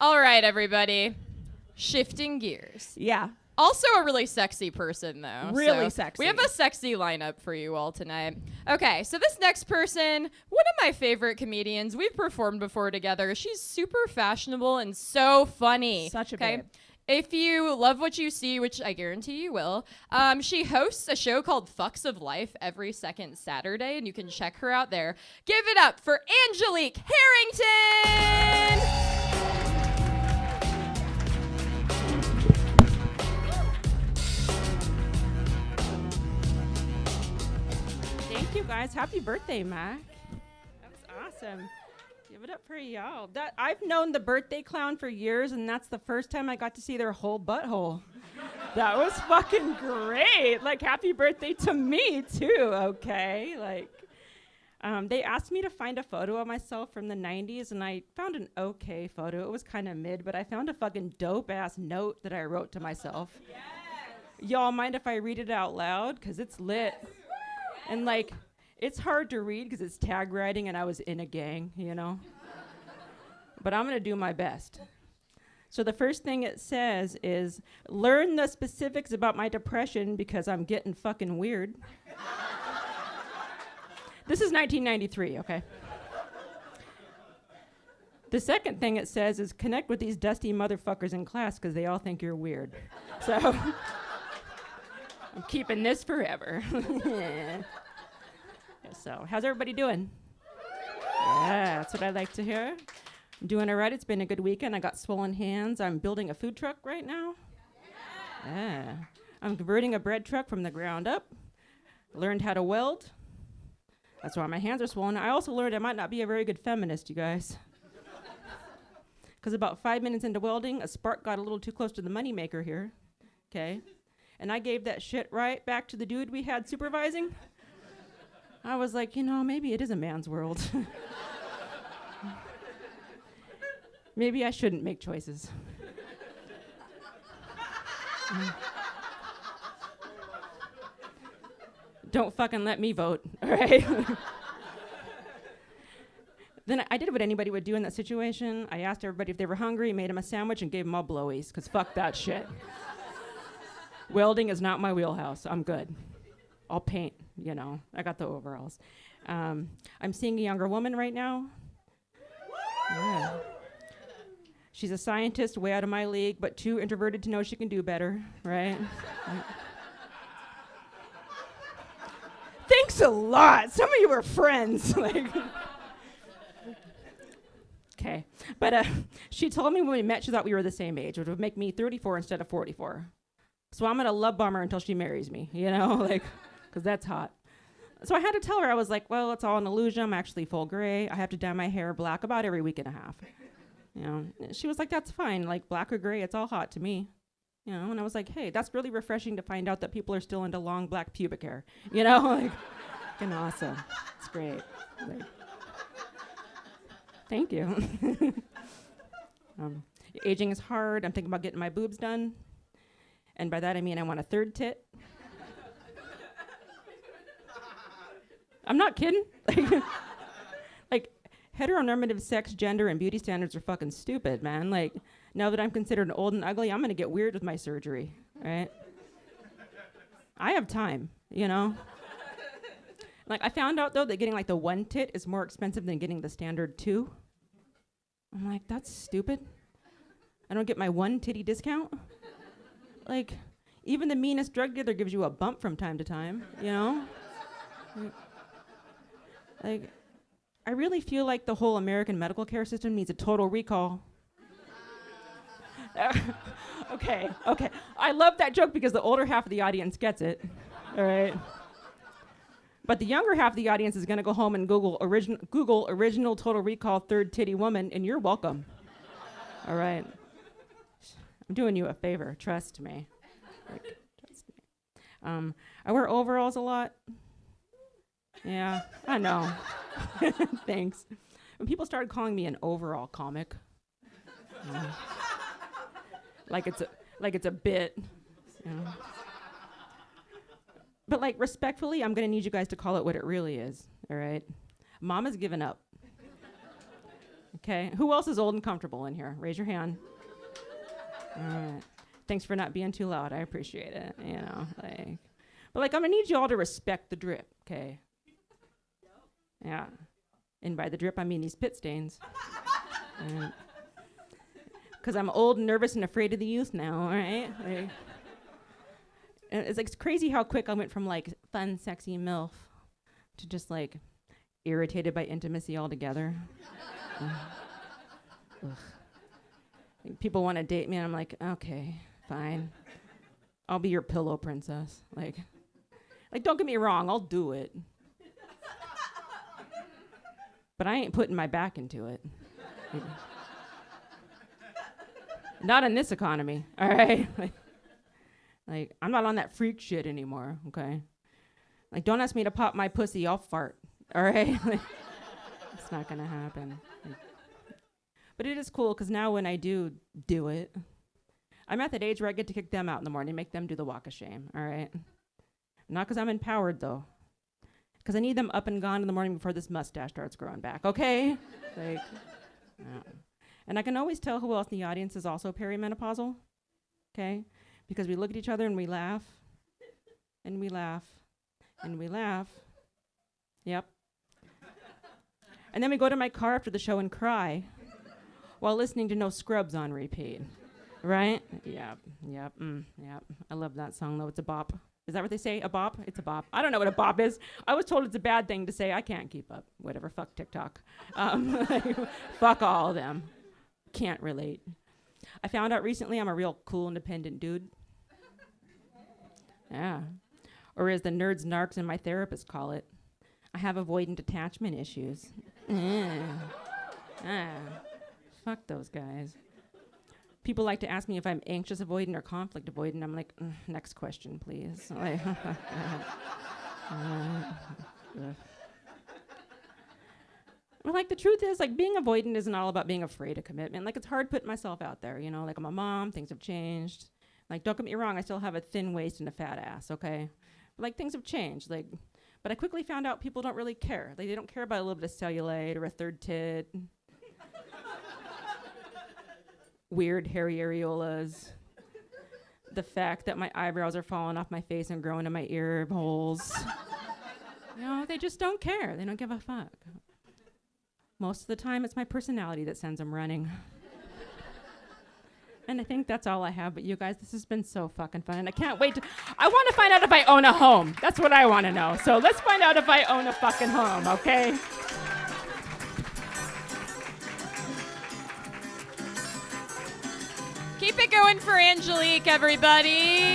All right, everybody. Shifting gears. Yeah. Also a really sexy person, though. Really So sexy. We have a sexy lineup for you all tonight. Okay, so this next person, one of my favorite comedians. We've performed before together. She's super fashionable and so funny. Such a babe. If you love what you see, which I guarantee you will, she hosts a show called Fucks of Life every second Saturday, and you can check her out there. Give it up for Angelique Harrington! Thank you, guys. Happy birthday, Mac. That was awesome. Give it up for y'all. I've known the birthday clown for years, and that's the first time I got to see their whole butthole. That was fucking great. Like, happy birthday to me, too, okay? Like, they asked me to find a photo of myself from the 90s, and I found an okay photo. It was kind of mid, but I found a fucking dope-ass note that I wrote to myself. Yes. Y'all mind if I read it out loud? Because it's lit. And, like, it's hard to read because it's tag writing and I was in a gang, you know? But I'm going to do my best. So the first thing it says is, learn the specifics about my depression because I'm getting fucking weird. This is 1993, okay? The second thing it says is, connect with these dusty motherfuckers in class because they all think you're weird. So I'm keeping this forever. So, how's everybody doing? Yeah, that's what I like to hear. I'm doing all right. It's been a good weekend. I got swollen hands. I'm building a food truck right now. Yeah. I'm converting a bread truck from the ground up. Learned how to weld. That's why my hands are swollen. I also learned I might not be a very good feminist, you guys. Because about 5 minutes into welding, a spark got a little too close to the moneymaker here. Okay. And I gave that shit right back to the dude we had supervising. I was like, you know, maybe it is a man's world. Maybe I shouldn't make choices. Don't fucking let me vote, all right? Then I did what anybody would do in that situation. I asked everybody if they were hungry, made them a sandwich, and gave them all blowies, because fuck that shit. Welding is not my wheelhouse. I'm good. I'll paint, you know. I got the overalls. I'm seeing a younger woman right now. Yeah. She's a scientist, way out of my league, but too introverted to know she can do better, right? Thanks a lot. Some of you are friends. Okay. But she told me when we met, she thought we were the same age, which would make me 34 instead of 44. So I'm going to love bomb her until she marries me, you know, like, because that's hot. So I had to tell her, I was like, well, it's all an illusion. I'm actually full gray. I have to dye my hair black about every week and a half. You know, she was like, that's fine. Like, black or gray, it's all hot to me. You know, and I was like, hey, that's really refreshing to find out that people are still into long black pubic hair. You know, like, fucking awesome. It's great. Like, thank you. Aging is hard. I'm thinking about getting my boobs done. And by that, I mean I want a third tit. I'm not kidding. Like, heteronormative sex, gender, and beauty standards are fucking stupid, man. Like, now that I'm considered old and ugly, I'm gonna get weird with my surgery, right? I have time, you know? Like, I found out, though, that getting, like, the one tit is more expensive than getting the standard two. I'm like, that's stupid. I don't get my one titty discount. Like, even the meanest drug dealer gives you a bump from time to time, you know? Like, I really feel like the whole American medical care system needs a total recall. Okay. I love that joke because the older half of the audience gets it, all right? But the younger half of the audience is gonna go home and Google original total recall third titty woman, and you're welcome, all right? I'm doing you a favor, trust me. Like, trust me. I wear overalls a lot. Yeah, I know. Thanks. When people started calling me an overall comic, like it's a bit, you know. But like respectfully, I'm gonna need you guys to call it what it really is. All right, Mama's given up. Okay, who else is old and comfortable in here? Raise your hand. All right. Thanks for not being too loud. I appreciate it. You know, like, but like, I'm gonna need you all to respect the drip, okay? Yeah. And by the drip, I mean these pit stains. Because I'm old and nervous and afraid of the youth now, all right? Like, and it's like it's crazy how quick I went from like fun, sexy MILF to just like irritated by intimacy altogether. Ugh. People want to date me, and I'm like, okay, fine. I'll be your pillow princess. Like, don't get me wrong, I'll do it. But I ain't putting my back into it. Not in this economy, all right? Like, I'm not on that freak shit anymore, okay? Like, don't ask me to pop my pussy, I'll fart, all right? Like, it's not gonna happen. Like, but it is cool, because now when I do it, I'm at that age where I get to kick them out in the morning, make them do the walk of shame, all right? Not because I'm empowered, though. Because I need them up and gone in the morning before this mustache starts growing back, okay? Like, yeah. And I can always tell who else in the audience is also perimenopausal, okay? Because we look at each other and we laugh, and we laugh, and we laugh. Yep. And then we go to my car after the show and cry while listening to No Scrubs on repeat, right? Yep. I love that song, though. It's a bop. Is that what they say? A bop? It's a bop. I don't know what a bop is. I was told it's a bad thing to say. I can't keep up. Whatever. Fuck TikTok. Fuck all of them. Can't relate. I found out recently I'm a real cool, independent dude. Yeah. Or as the nerds, narcs, and my therapist call it, I have avoidant attachment issues. Fuck those guys. People like to ask me if I'm anxious avoidant or conflict avoidant. I'm like, next question, please. Well, like, the truth is, like, being avoidant isn't all about being afraid of commitment. Like, it's hard putting myself out there, you know? Like, I'm a mom, things have changed. Like, don't get me wrong, I still have a thin waist and a fat ass, okay? But, like, things have changed. Like, but I quickly found out people don't really care. Like, they don't care about a little bit of cellulite or a third tit. Weird hairy areolas. The fact that my eyebrows are falling off my face and growing in my ear holes. You know, they just don't care. They don't give a fuck. Most of the time, it's my personality that sends them running. And I think that's all I have. But you guys, this has been so fucking fun. And I can't wait to... I want to find out if I own a home. That's what I want to know. So let's find out if I own a fucking home, okay? Keep it going for Angelique, everybody.